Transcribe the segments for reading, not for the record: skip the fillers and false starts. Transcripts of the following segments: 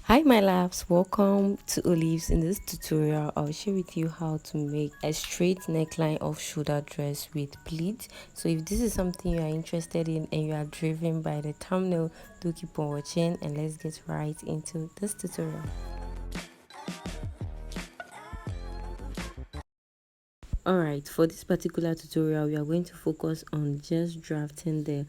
Hi my loves, welcome to Olives. In this tutorial I'll share with you how to make a straight neckline off shoulder dress with pleat. So if this is something you are interested in and you are driven by the thumbnail, do keep on watching and let's get right into this tutorial. Alright, for this particular tutorial we are going to focus on just drafting the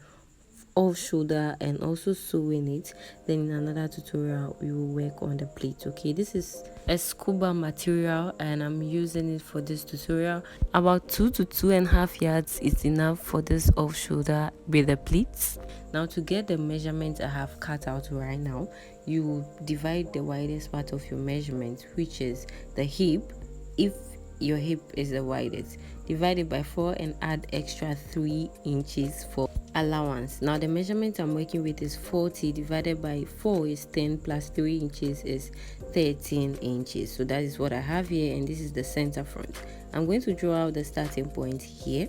off shoulder and also sewing it. Then in another tutorial we will work on the pleat. Okay, this is a scuba material and I'm using it for this tutorial. About 2 to 2.5 yards is enough for this off shoulder with the pleats. Now to get the measurement I have cut out right now, you divide the widest part of your measurement, which is the hip. If your hip is the widest, divide it by 4 and add extra 3 inches for allowance. Now the measurement I'm working with is 40 divided by 4 is 10 plus 3 inches is 13 inches. So that is what I have here, and this is the center front. I'm going to draw out the starting point here.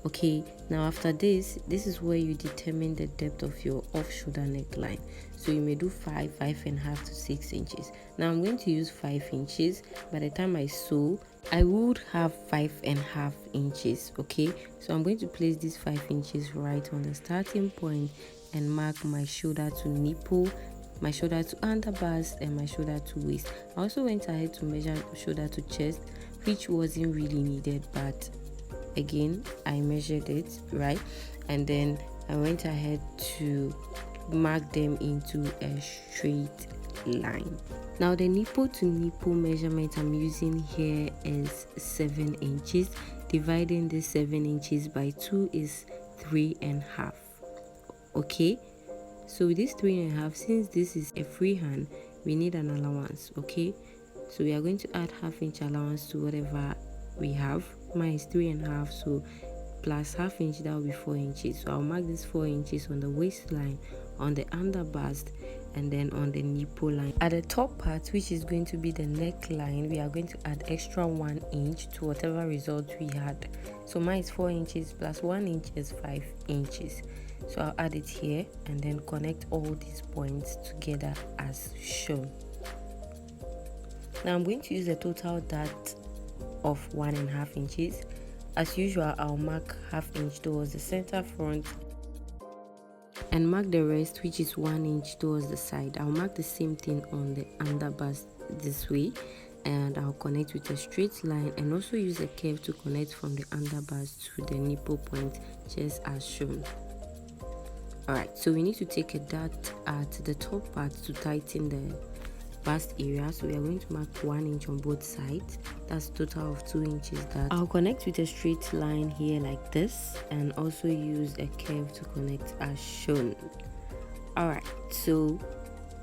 Okay, now after this is where you determine the depth of your off shoulder neckline. So you may do 5.5 to 6 inches. Now I'm going to use 5 inches. By the time I sew, I would have 5.5 inches. Okay, so I'm going to place these 5 inches right on the starting point and mark my shoulder to nipple, my shoulder to underbust, and my shoulder to waist. I also went ahead to measure shoulder to chest, which wasn't really needed, but again I measured it right, and then I went ahead to mark them into a straight line. Now the nipple to nipple measurement I'm using here is 7 inches. Dividing this 7 inches by 2 is 3.5. okay, so with this 3.5, since this is a freehand, we need an allowance. Okay, so we are going to add half-inch allowance to whatever we have. Mine is 3.5, so plus half-inch, that will be 4 inches. So I'll mark this 4 inches on the waistline, on the underbust, and then on the nipple line. At the top part, which is going to be the neckline, we are going to add extra 1 inch to whatever result we had. So mine is 4 inches plus 1 inch is 5 inches. So I'll add it here and then connect all these points together as shown. Now I'm going to use a total dart of 1.5 inches. As usual, I'll mark half-inch towards the center front and mark the rest, which is 1 inch towards the side. I'll mark the same thing on the underbust this way, and I'll connect with a straight line and also use a curve to connect from the underbust to the nipple point, just as shown. Alright, so we need to take a dart at the top part to tighten the bust area. So we are going to mark 1 inch on both sides. That's a total of 2 inches. That I'll connect with a straight line here like this, and also use a curve to connect as shown. Alright, so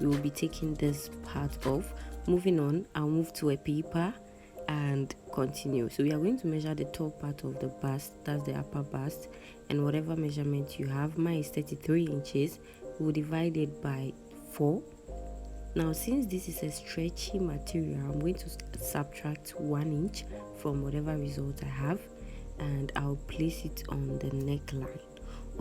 we will be taking this part off. Moving on, I'll move to a paper and continue. So we are going to measure the top part of the bust, that's the upper bust, and whatever measurement you have. Mine is 33 inches. We'll divide it by 4. Now since this is a stretchy material, I'm going to subtract 1 inch from whatever result I have, and I'll place it on the neckline.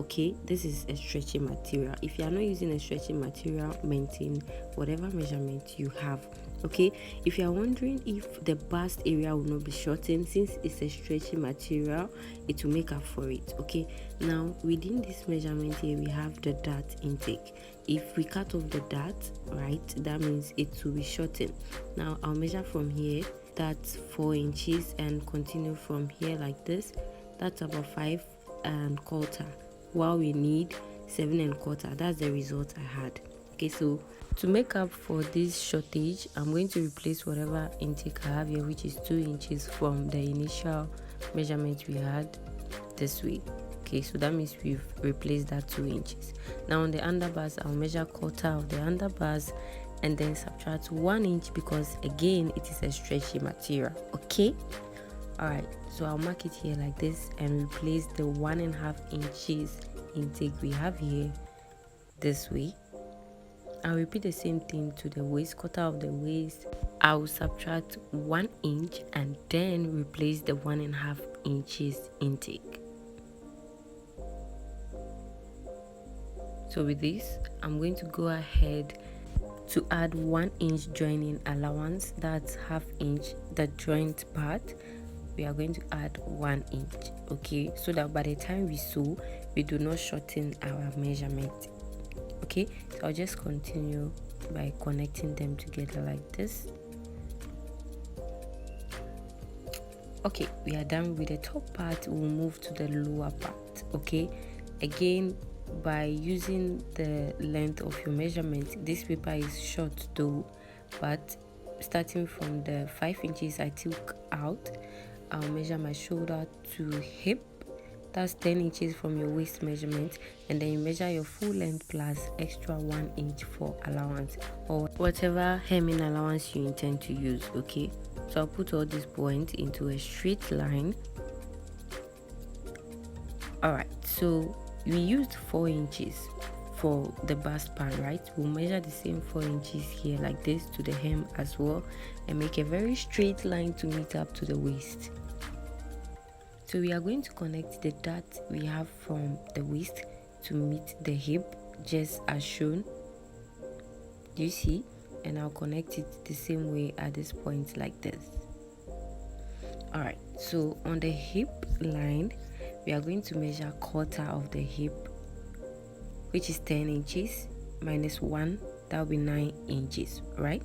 Okay, this is a stretchy material. If you are not using a stretchy material, maintain whatever measurement you have. Okay, if you are wondering if the bust area will not be shortened, since it's a stretchy material, it will make up for it. Okay, now within this measurement here we have the dart intake. If we cut off the dart, right, that means it will be shortened. Now I'll measure from here, that's 4 inches, and continue from here like this. That's about 5.25, while we need 7.25. That's the result I had. Okay, so to make up for this shortage, I'm going to replace whatever intake I have here, which is 2 inches from the initial measurement we had this way. Okay, so that means we've replaced that 2 inches. Now on the underbust, I'll measure quarter of the underbust and then subtract 1 inch, because again it is a stretchy material. Okay, alright, so I'll mark it here like this and replace the 1.5 inches intake we have here this way. I'll repeat the same thing to the waist, quarter of the waist. I'll subtract 1 inch and then replace the 1.5 inches intake. So with this, I'm going to go ahead to add 1 inch joining allowance, that's half inch, the joint part. We are going to add 1 inch, okay, so that by the time we sew, we do not shorten our measurement. Okay, so I'll just continue by connecting them together like this. Okay, we are done with the top part. We'll move to the lower part. Okay, again, by using the length of your measurement, this paper is short though, but starting from the 5 inches I took out, I'll measure my shoulder to hip. That's 10 inches from your waist measurement, and then you measure your full length plus extra 1 inch for allowance or whatever hemming allowance you intend to use. Okay, so I'll put all these points into a straight line. All right, so we used 4 inches for the bust part, right? We'll measure the same 4 inches here like this to the hem as well, and make a very straight line to meet up to the waist. So we are going to connect the dart we have from the waist to meet the hip, just as shown. Do you see? And I'll connect it the same way at this point like this. All right, so on the hip line, we are going to measure quarter of the hip, which is 10 inches minus 1, that will be 9 inches, right?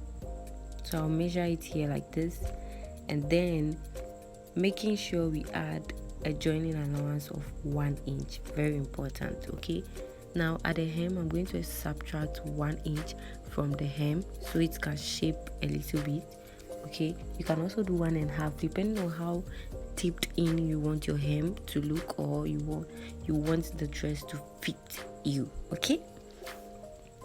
So I'll measure it here like this, and then making sure we add a joining allowance of 1 inch, very important. Okay, now at the hem, I'm going to subtract 1 inch from the hem so it can shape a little bit. Okay, you can also do 1.5 depending on how tipped in you want your hem to look, or you want the dress to fit you. Okay,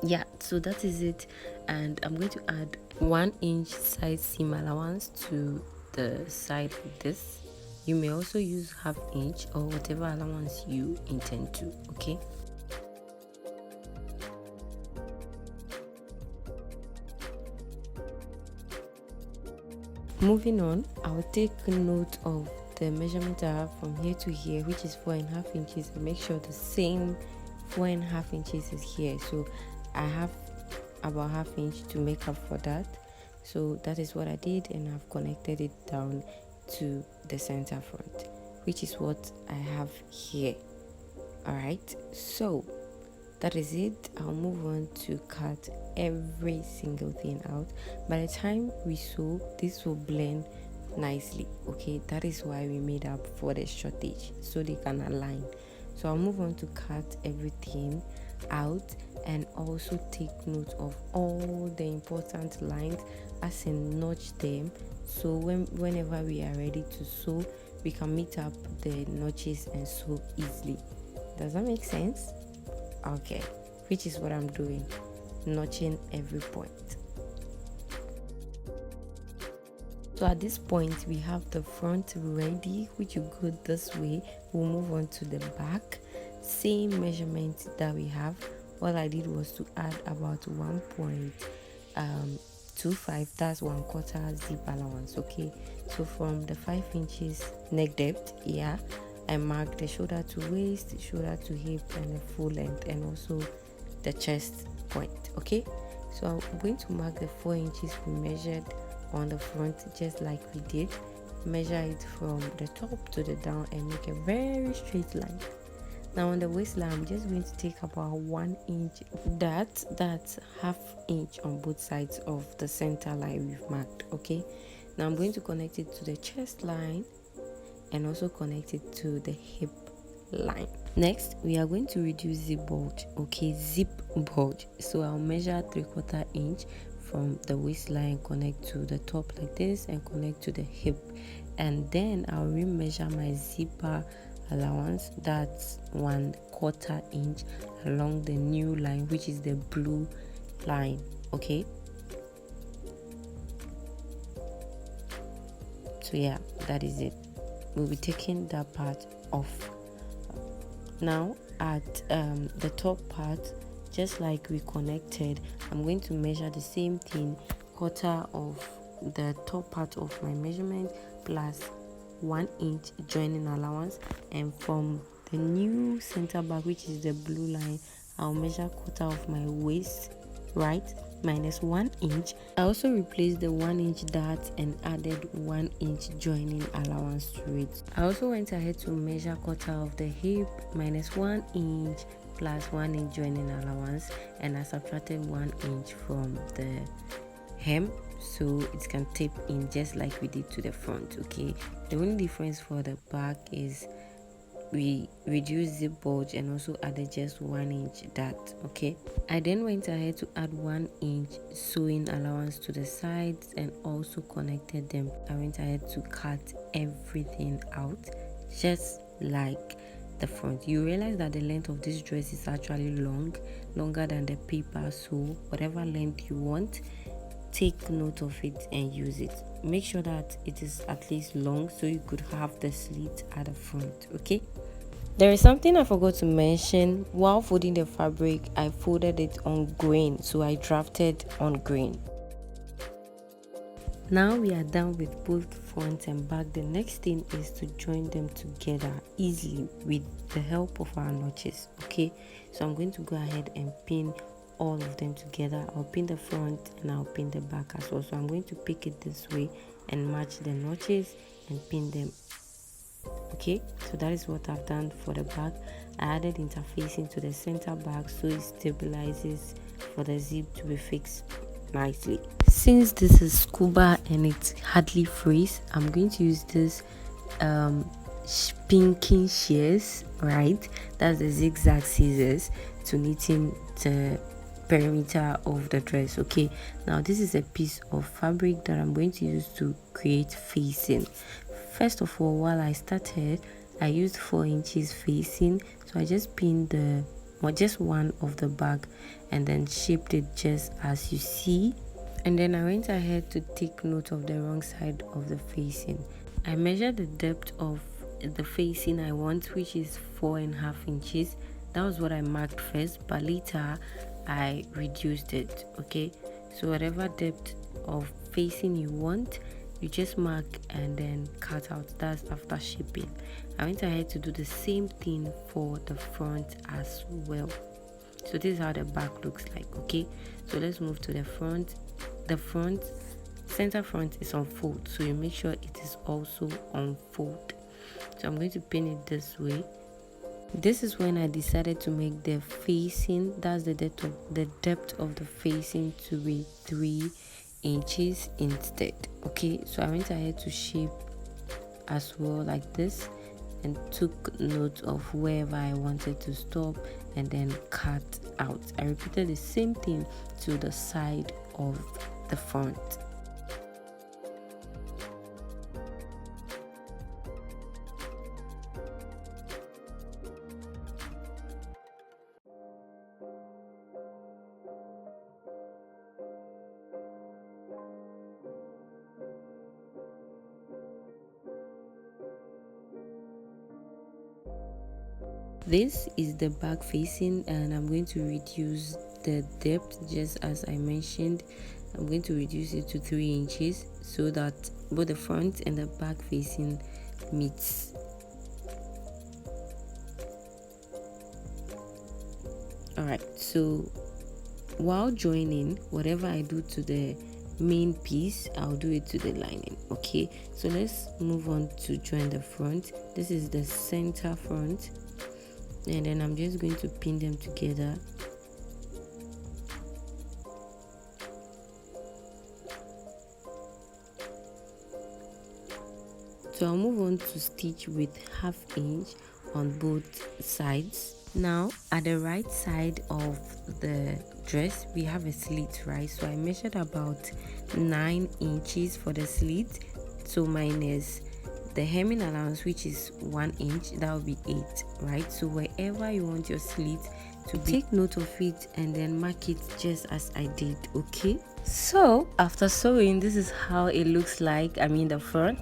yeah, so that is it. And I'm going to add 1 inch side seam allowance to the side like this. You may also use half inch or whatever allowance you intend to. Okay, moving on, I'll take note of the measurement I have from here to here, which is 4.5 inches, and make sure the same 4.5 inches is here. So I have about half inch to make up for that. So that is what I did, and I've connected it down to the center front, which is what I have here. All right, so that is it. I'll move on to cut every single thing out. By the time we sew, this will blend nicely. Okay, that is why we made up for the shortage, so they can align. So I'll move on to cut everything out, and also take note of all the important lines, as in notch them, so whenever we are ready to sew, we can meet up the notches and sew easily. Does that make sense? Okay, which is what I'm doing, notching every point. So at this point, we have the front ready, which you go this way. We'll move on to the back, same measurement that we have. All I did was to add about 1.25, that's 1/4 zip allowance. Okay, so from the 5 inches neck depth, yeah, I marked the shoulder to waist, shoulder to hip, and the full length, and also the chest point. Okay, so I'm going to mark the 4 inches we measured on the front, just like we did. Measure it from the top to the down and make a very straight line. Now on the waistline, I'm just going to take about 1 inch. That's half inch on both sides of the center line we've marked. Okay, now I'm going to connect it to the chest line and also connect it to the hip line. Next, we are going to reduce zip bulge. Okay, zip bulge. So I'll measure 3/4 inch from the waistline, connect to the top like this, and connect to the hip, and then I'll remeasure my zipper allowance. That's 1/4 inch along the new line, which is the blue line. Okay, so yeah, that is it. We'll be taking that part off. Now at the top part, just like we connected, I'm going to measure the same thing, quarter of the top part of my measurement plus 1 inch joining allowance, and from the new center back, which is the blue line, I'll measure quarter of my waist, right, minus 1 inch. I also replaced the 1 inch dart and added 1 inch joining allowance to it. I also went ahead to measure quarter of the hip minus 1 inch plus 1 inch joining allowance, and I subtracted 1 inch from the hem so it can tape in just like we did to the front. Okay, the only difference for the back is we reduced zip bulge and also added just 1 inch dart. Okay, I then went ahead to add 1 inch sewing allowance to the sides and also connected them. I went ahead to cut everything out just like the front. You realize that the length of this dress is actually longer than the paper, so whatever length you want, take note of it and use it. Make sure that it is at least long so you could have the slit at the front. Okay, there is something I forgot to mention. While folding the fabric, I folded it on grain, so I drafted on grain. Now we are done with both front and back. The next thing is to join them together easily with the help of our notches. Okay, so I'm going to go ahead and pin all of them together. I'll pin the front and I'll pin the back as well. So I'm going to pick it this way and match the notches and pin them. Okay, so that is what I've done for the back. I added interfacing to the center back so it stabilizes for the zip to be fixed nicely. Since this is scuba and it hardly frees, I'm going to use this pinking shears, right? That's the zigzag scissors to knitting the perimeter of the dress. Okay, now this is a piece of fabric that I'm going to use to create facing. First of all, while I started, I used 4 inches facing, so I just pinned just one of the back and then shaped it just as you see, and then I went ahead to take note of the wrong side of the facing. I measured the depth of the facing I want, which is 4.5 inches. That was what I marked first, but later I reduced it. Okay, so whatever depth of facing you want, you just mark and then cut out. That's after shaping. I went ahead to do the same thing for the front as well. So this is how the back looks like. Okay, so let's move to the front. The front, center front is on fold, so you make sure it is also on fold. So I'm going to pin it this way. This is when I decided to make the facing, that's the depth of the facing, to be 3 inches instead. Okay, so I went ahead to shape as well like this and took note of wherever I wanted to stop and then cut out. I repeated the same thing to the side of the front. This is the back facing, and I'm going to reduce the depth just as I mentioned. I'm going to reduce it to 3 inches so that both the front and the back facing meets. Alright, so while joining, whatever I do to the main piece, I'll do it to the lining. Okay, so let's move on to join the front. This is the center front, and then I'm just going to pin them together. So I'll move on to stitch with 1/2 inch on both sides. Now at the right side of the dress we have a slit, right? So I measured about 9 inches for the slit, so minus the hemming allowance, which is 1 inch, that will be 8, right? So wherever you want your slit to be, take note of it and then mark it just as I did. Okay, so after sewing, this is how it looks like. I mean the front.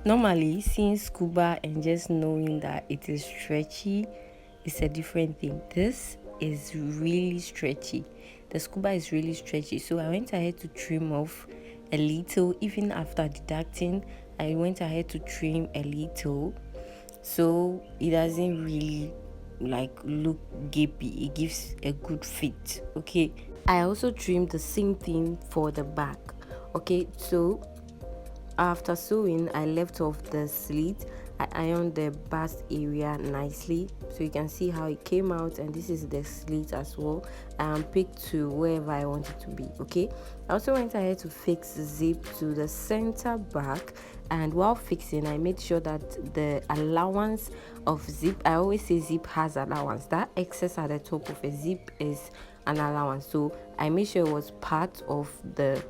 Normally seeing scuba and just knowing that it is stretchy is a different thing. This is really stretchy. The scuba is really stretchy, so I went ahead to trim off a little. Even after deducting, I went ahead to trim a little so it doesn't really like look gapey. It gives a good fit. Okay, I also trimmed the same thing for the back. Okay, so after sewing, I left off the slit. I ironed the bust area nicely, so you can see how it came out, and this is the slit as well. I picked to wherever I want it to be. Okay, I also went ahead to fix zip to the center back, and while fixing, I made sure that the allowance of zip, I always say zip has allowance, that excess at the top of a zip is an allowance, so I made sure it was part of the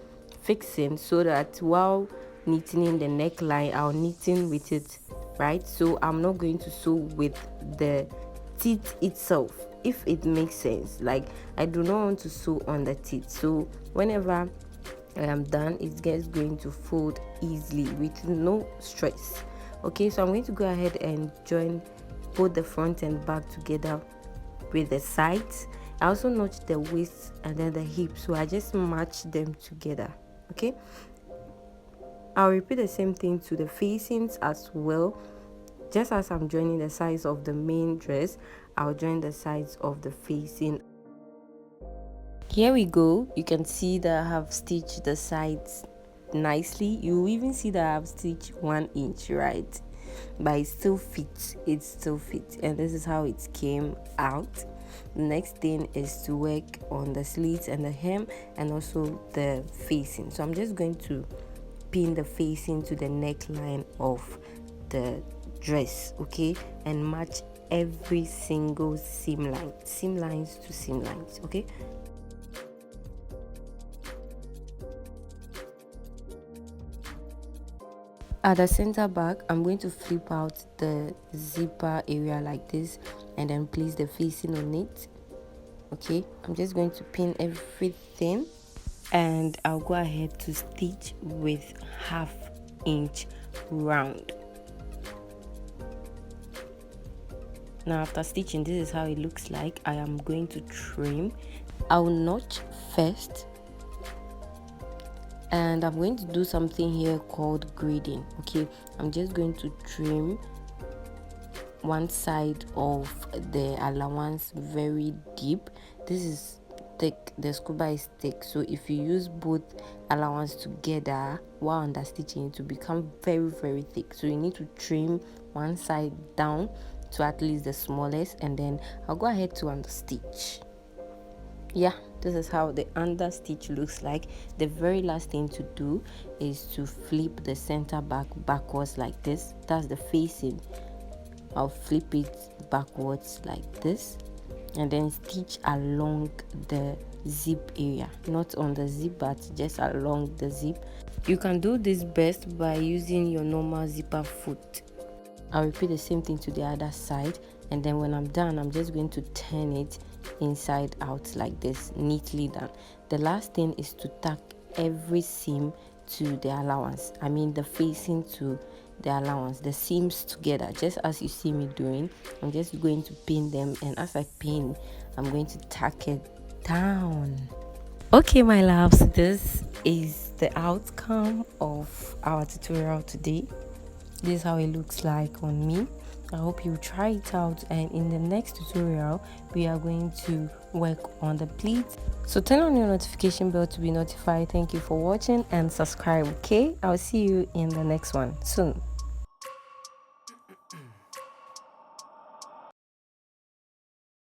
fixing, so that while knitting in the neckline, I'll knitting with it, right? So I'm not going to sew with the teeth itself, if it makes sense. Like, I do not want to sew on the teeth, so whenever I am done, it gets going to fold easily with no stress. Okay, so I'm going to go ahead and join both the front and back together with the sides. I also notched the waist and then the hip, so I just match them together. Okay, I'll repeat the same thing to the facings as well. Just as I'm joining the sides of the main dress, I'll join the sides of the facing. Here we go. You can see that I have stitched the sides nicely. You even see that I have stitched 1 inch, right? But it still fits. It still fits, and this is how it came out. The next thing is to work on the slits and the hem, and also the facing. So I'm just going to pin the facing to the neckline of the dress, okay, and match every single seam lines to seam lines. Okay, at the center back, I'm going to flip out the zipper area like this and then place the facing on it. Okay, I'm just going to pin everything, and I'll go ahead to stitch with 1/2 inch round. Now after stitching, this is how it looks like. I am going to trim. I'll notch first, and I'm going to do something here called grading. Okay, I'm just going to trim one side of the allowance very deep. This is thick, the scuba is thick, so if you use both allowance together while under stitching, it will become very thick. So you need to trim one side down to at least the smallest, and then I'll go ahead to understitch. Yeah, this is how the under stitch looks like. The very last thing to do is to flip the center back backwards like this. That's the facing. I'll flip it backwards like this, and then stitch along the zip area, not on the zip but just along the zip. You can do this best by using your normal zipper foot. I'll repeat the same thing to the other side, and then when I'm done, I'm just going to turn it inside out like this, neatly done. The last thing is to tack every seam to the allowance, I mean the facing to the allowance, the seams together, just as you see me doing. I'm just going to pin them, and as I pin, I'm going to tack it down. Okay, my loves, this is the outcome of our tutorial today. This is how it looks like on me. I hope you try it out, and in the next tutorial we are going to work on the pleats. So turn on your notification bell to be notified. Thank you for watching, and subscribe. Okay, I'll see you in the next one soon.